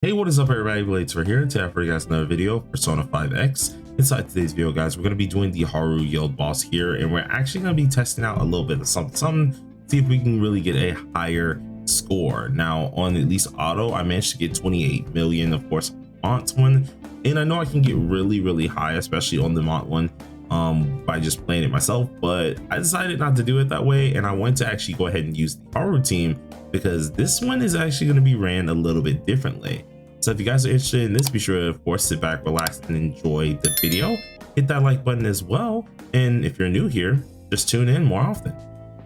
Hey, what is up everybody? Blades for here, and today for you guys another video, Persona 5X. Inside today's video, guys, we're going to be doing the Haru Guild Boss here, and we're actually going to be testing out a little bit of something, see if we can really get a higher score. Now, on at least auto, I managed to get 28 million, of course, Mont one, and I know I can get really high, especially on the Mont one, by just playing it myself, but I decided not to do it that way, and I wanted to actually go ahead and use the Haru team because this one is actually going to be ran a little bit differently. So if you guys are interested in this, be sure to, of course, sit back, relax, and enjoy the video. Hit that like button as well. And if you're new here, just tune in more often.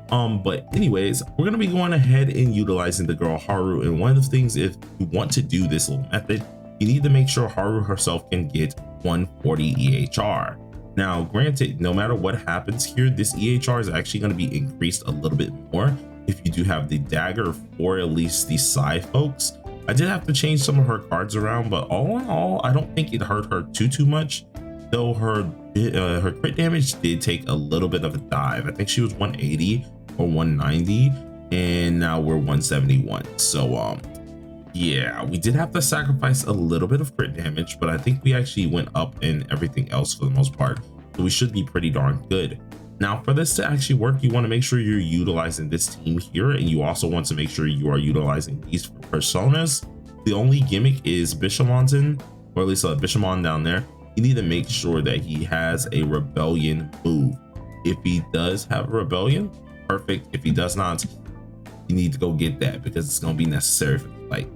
But anyways, we're going to be going ahead and utilizing the girl Haru. And one of the things, if you want to do this little method, you need to make sure Haru herself can get 140 EHR. Now, granted, no matter what happens here, this EHR is actually going to be increased a little bit more if you do have the dagger for at least the Psy folks. I did have to change some of her cards around, but all in all, I don't think it hurt her too much. Though her crit damage did take a little bit of a dive. I think she was 180 or 190, and now we're 171. So yeah, we did have to sacrifice a little bit of crit damage, but I think we actually went up in everything else for the most part. So we should be pretty darn good. Now, for this to actually work, you want to make sure you're utilizing this team here, and you also want to make sure you are utilizing these personas. The only gimmick is Bishamon, or at least Bishamon down there. You need to make sure that he has a rebellion move. If he does have a rebellion, perfect. If he does not, you need to go get that because it's going to be necessary for the fight.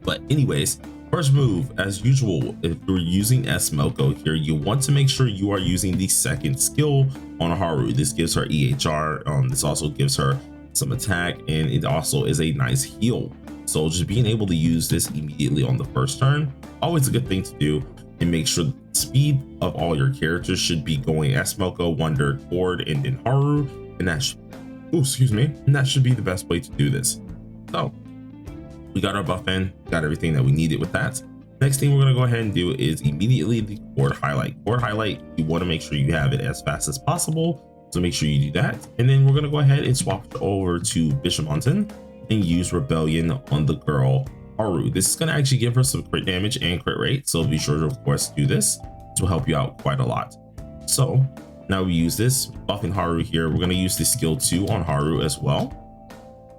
But anyways, first move, as usual, if you're using Smoko here, you want to make sure you are using the second skill on Haru. This gives her EHR. This also gives her some attack, and it also is a nice heal. So just being able to use this immediately on the first turn, always a good thing to do. And make sure the speed of all your characters should be going Smoko, Wonder, Cord, and then Haru, and that should, and that should be the best way to do this. So we got our buff in, got everything that we needed with that. Next thing we're going to go ahead and do is immediately the cord highlight. Cord highlight, you want to make sure you have it as fast as possible, so make sure you do that. And then we're going to go ahead and swap over to Bishamon and use Rebellion on the girl Haru. This is going to actually give her some crit damage and crit rate, so be sure to, of course, do this. This will help you out quite a lot. So now we use this, buffing Haru here. We're going to use the skill 2 on Haru as well.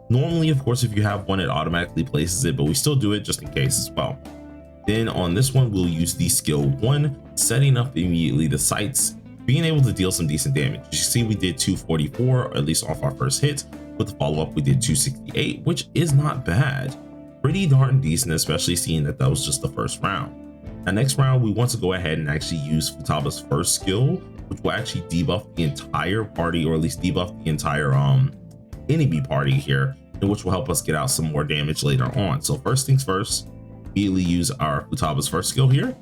Normally, of course, if you have one, it automatically places it, but we still do it just in case as well. Then on this one, we'll use the skill 1, setting up immediately the sights, being able to deal some decent damage. As you see, we did 244, at least off our first hit. With the follow-up, we did 268, which is not bad. Pretty darn decent, especially seeing that that was just the first round. Now, next round, we want to go ahead and actually use Futaba's first skill, which will actually debuff the entire party, or at least debuff the entire enemy party here, and which will help us get out some more damage later on. So first things first, immediately use our Futaba's first skill here,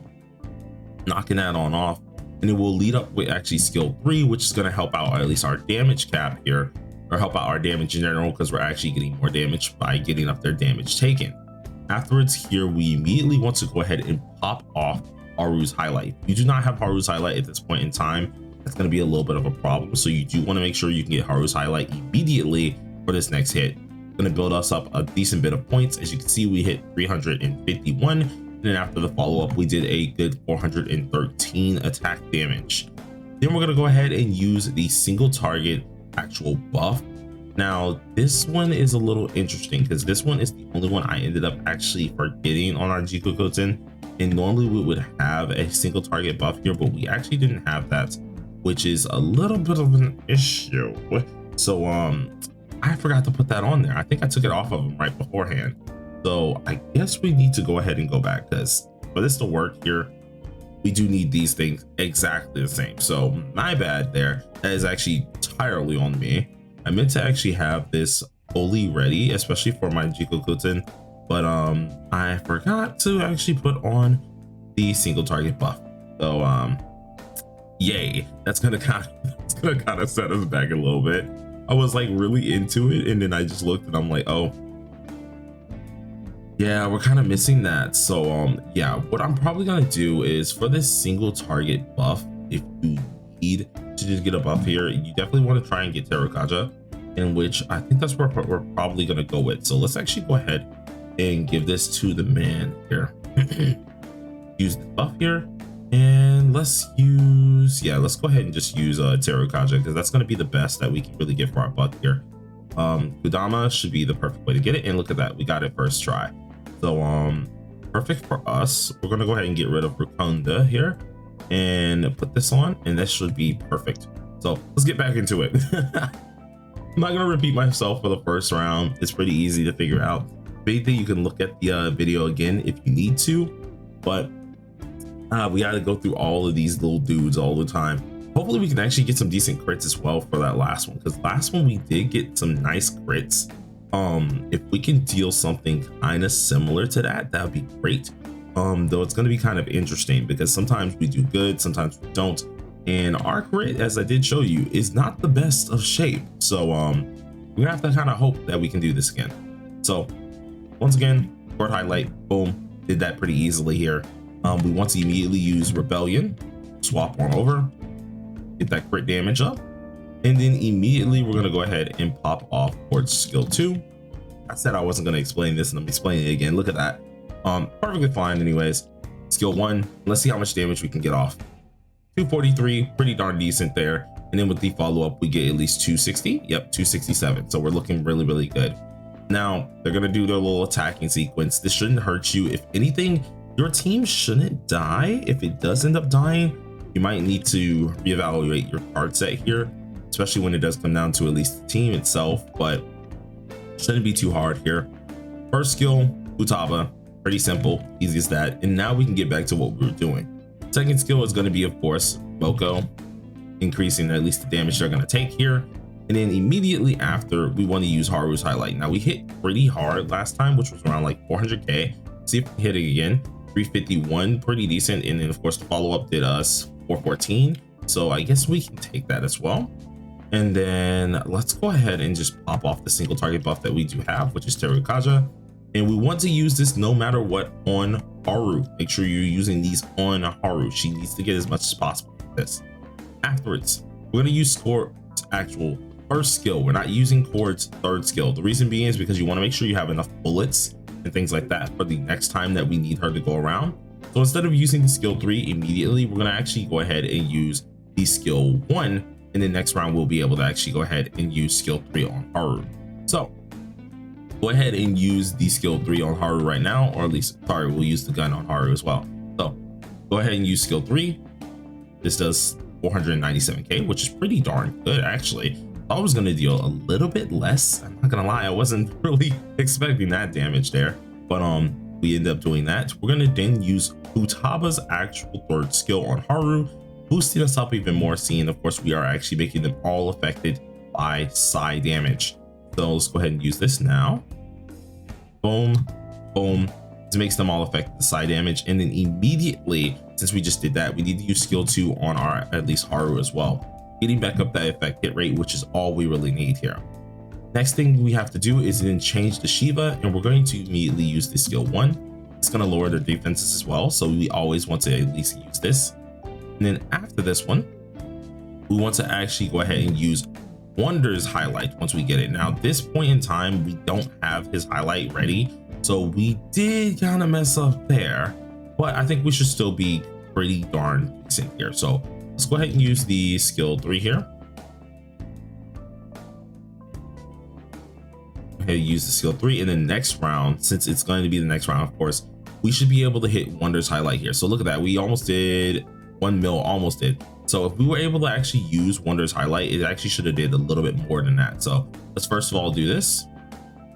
knocking that on off, and it will lead up with actually skill 3, which is going to help out at least our damage cap here, or help out our damage in general, because we're actually getting more damage by getting up their damage taken. Afterwards here, we immediately want to go ahead and pop off Haru's highlight. If you do not have Haru's highlight at this point in time, that's going to be a little bit of a problem. So you do want to make sure you can get Haru's highlight immediately for this next hit. Going to build us up a decent bit of points. As you can see, we hit 351, and then after the follow-up, we did a good 413 attack damage. Then we're going to go ahead and use the single target actual buff. Now this one is a little interesting because this one is the only one I ended up actually forgetting on our Jikokoten, and normally we would have a single target buff here, but we actually didn't have that, which is a little bit of an issue. So I forgot to put that on there. I think I took it off of him right beforehand, so I guess we need to go ahead and go back, because for this to work here, we do need these things exactly the same. So my bad there. That is actually entirely on me. I meant to actually have this fully ready, especially for my Jikokoten, but I forgot to actually put on the single target buff. So yay, that's gonna kind of set us back a little bit. I was like really into it, and then I just looked and I'm like, oh yeah, we're kind of missing that. So yeah, what I'm probably gonna do is for this single target buff, if you need to just get a buff here, you definitely want to try and get Terukaja, in which I think that's where we're probably gonna go with. So let's actually go ahead and give this to the man here. Use the buff here, and let's go ahead and just use Terukaja, because that's going to be the best that we can really get for our buck here. Kudama should be the perfect way to get it, and look at that, we got it first try. So perfect for us. We're going to go ahead and get rid of Rakonda here and put this on, and this should be perfect. So let's get back into it. I'm not going to repeat myself for the first round. It's pretty easy to figure out. Basically, you can look at the video again if you need to, but we got to go through all of these little dudes all the time. Hopefully we can actually get some decent crits as well for that last one, because last one we did get some nice crits. If we can deal something kind of similar to that, that would be great. Though it's going to be kind of interesting, because sometimes we do good, sometimes we don't, and our crit, as I did show you, is not the best of shape. So we have to kind of hope that we can do this again. So once again, word highlight, boom, did that pretty easily here. We want to immediately use Rebellion, swap on over, get that crit damage up, and then immediately we're going to go ahead and pop off towards skill 2. I said I wasn't going to explain this, and I'm explaining it again. Look at that. Perfectly fine anyways. Skill 1, let's see how much damage we can get off. 243, pretty darn decent there. And then with the follow-up, we get at least 260. Yep, 267. So we're looking really, really good. Now, they're going to do their little attacking sequence. This shouldn't hurt you. If anything, your team shouldn't die. If it does end up dying, you might need to reevaluate your card set here, especially when it does come down to at least the team itself, but shouldn't be too hard here. First skill, Futaba, pretty simple, easy as that. And now we can get back to what we were doing. Second skill is going to be, of course, Moko, increasing at least the damage they're going to take here. And then immediately after, we want to use Haru's highlight. Now we hit pretty hard last time, which was around like 400k. See if we hit it again. 351, pretty decent. And then of course the follow-up did us 414. So I guess we can take that as well. And then let's go ahead and just pop off the single target buff that we do have, which is Terukaja. And we want to use this no matter what on Haru. Make sure you're using these on Haru. She needs to get as much as possible with this. Afterwards, we're going to use Cord's actual first skill. We're not using Cord's third skill. The reason being is because you want to make sure you have enough bullets and things like that for the next time that we need her to go around. So instead of using the skill 3 immediately, we're going to actually go ahead and use the skill 1. And the next round, we'll be able to actually go ahead and use skill 3 on Haru. So go ahead and use the skill 3 on Haru right now, or at least, sorry, we'll use the gun on Haru as well. So go ahead and use skill 3. This does 497k, which is pretty darn good, actually. I was going to deal a little bit less. I'm not going to lie, I wasn't really expecting that damage there, but we ended up doing that. We're going to then use Futaba's actual third skill on Haru, boosting us up even more, seeing, of course, we are actually making them all affected by psi damage. So let's go ahead and use this now. Boom, boom. This makes them all affect the psi damage. And then immediately, since we just did that, we need to use skill 2 on our, at least Haru as well. Getting back up that effect hit rate, which is all we really need here. Next thing we have to do is then change the Shiva, and we're going to immediately use the skill 1. It's going to lower their defenses as well. So we always want to at least use this. And then after this one, we want to actually go ahead and use Wonder's highlight once we get it. Now, at this point in time, we don't have his highlight ready. So we did kind of mess up there, but I think we should still be pretty darn decent here. So let's go ahead and use the skill 3 here. Go ahead and use the skill 3. In the next round, since it's going to be the next round, of course, we should be able to hit Wonder's highlight here. So look at that. We almost did 1 mil, almost did. So if we were able to actually use Wonder's highlight, it actually should have did a little bit more than that. So let's first of all do this,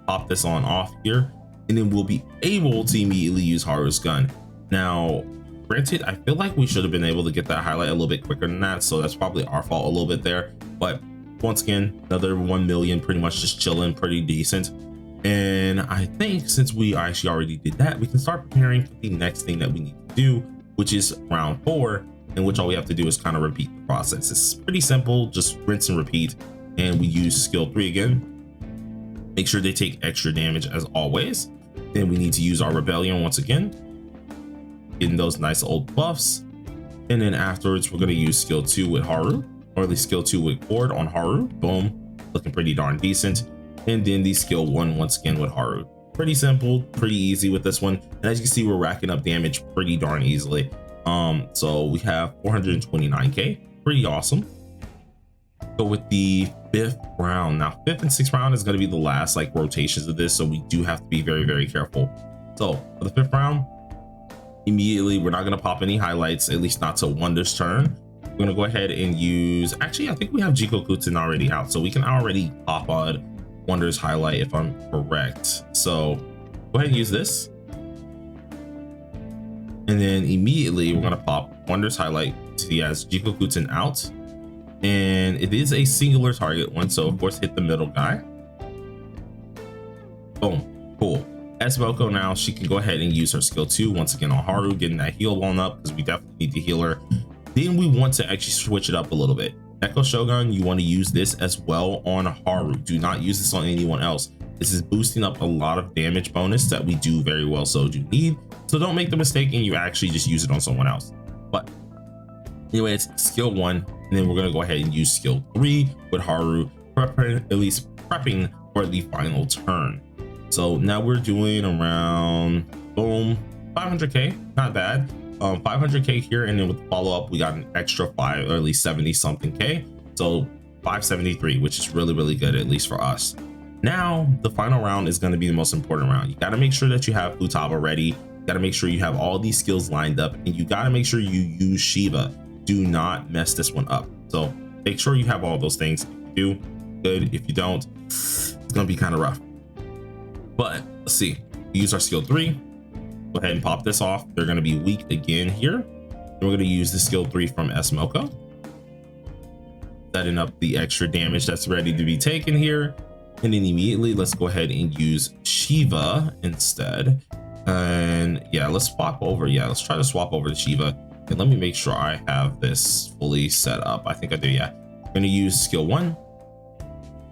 pop this on off here, and then we'll be able to immediately use Haru's gun. Now, granted, I feel like we should have been able to get that highlight a little bit quicker than that. So that's probably our fault a little bit there. But once again, another 1 million, pretty much just chilling, pretty decent. And I think since we actually already did that, we can start preparing for the next thing that we need to do, which is round 4. In which all we have to do is kind of repeat the process. It's pretty simple, just rinse and repeat. And we use skill 3 again. Make sure they take extra damage as always. Then we need to use our Rebellion once again, getting those nice old buffs. And then afterwards, we're going to use skill 2 with Haru, or at least skill 2 with Cord on Haru. Boom, looking pretty darn decent. And then the skill 1 once again with Haru. pretty simple, pretty easy with this one. And as you can see, we're racking up damage pretty darn easily. So we have 429k, pretty awesome. Go with the 5th round. Now 5th and 6th round is going to be the last like rotations of this, so we do have to be very, very careful. So for the 5th round, immediately we're not going to pop any highlights, at least not till Wonder's turn. We're going to go ahead and use, actually I think we have Jikokutsu already out, so we can already pop on Wonder's highlight if I'm correct. So go ahead and use this, and then immediately we're going to pop Wonder's highlight. He has Jikokutsu out, and it is a singular target one, so of course hit the middle guy. Boom, cool. Esmoko now, she can go ahead and use her skill 2 once again on Haru, getting that heal on up because we definitely need to heal her. Then we want to actually switch it up a little bit. Neko Shogun, you want to use this as well on Haru. Do not use this on anyone else. This is boosting up a lot of damage bonus that we do very well so do need. So don't make the mistake and you actually just use it on someone else. But anyway, it's skill 1, and then we're going to go ahead and use skill 3 with Haru, prepping for the final turn. So now we're doing around, boom, 500k, not bad. 500k here, and then with the follow-up we got an extra 5 or at least 70 something k, so 573, which is really, really good, at least for us. Now the final round is going to be the most important round. You got to make sure that you have Futaba ready, you got to make sure you have all these skills lined up, and you got to make sure you use Shiva. Do not mess this one up, so make sure you have all those things. If you do, good. If you don't, it's gonna be kind of rough. But let's see, use our skill 3. Go ahead and pop this off. They're going to be weak again here. And we're going to use the skill 3 from Esmoko, setting up the extra damage that's ready to be taken here. And then immediately let's go ahead and use Shiva instead. And yeah, let's swap over. Yeah, let's try to swap over to Shiva. And let me make sure I have this fully set up. I think I do. Yeah, I'm going to use skill 1.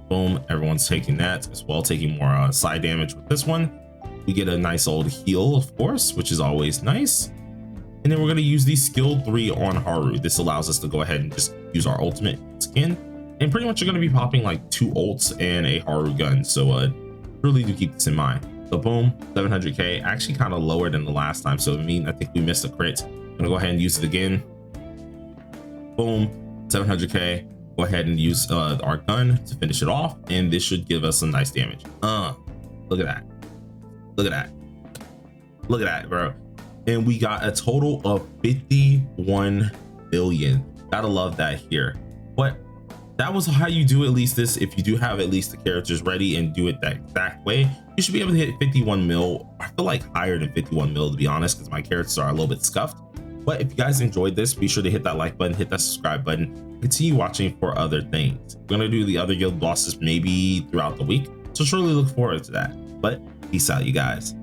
Boom, everyone's taking that as well, taking more side damage with this one. We get a nice old heal, of course, which is always nice. And then we're going to use the skill 3 on Haru. This allows us to go ahead and just use our ultimate skin. And pretty much you're going to be popping like 2 ults and a Haru gun. So really do keep this in mind. So boom, 700k, actually kind of lower than the last time. So I think we missed a crit. I'm going to go ahead and use it again. Boom, 700k. Go ahead and use our gun to finish it off. And this should give us some nice damage. Look at that. Look at that. Look at that, bro. And we got a total of 51 billion. Gotta love that here. But that was how you do at least this. If you do have at least the characters ready and do it that exact way, you should be able to hit 51 mil. I feel like higher than 51 mil, to be honest, because my characters are a little bit scuffed. But if you guys enjoyed this, be sure to hit that like button, hit that subscribe button, continue watching for other things. We're gonna do the other guild bosses maybe throughout the week, so surely look forward to that. But peace out, you guys.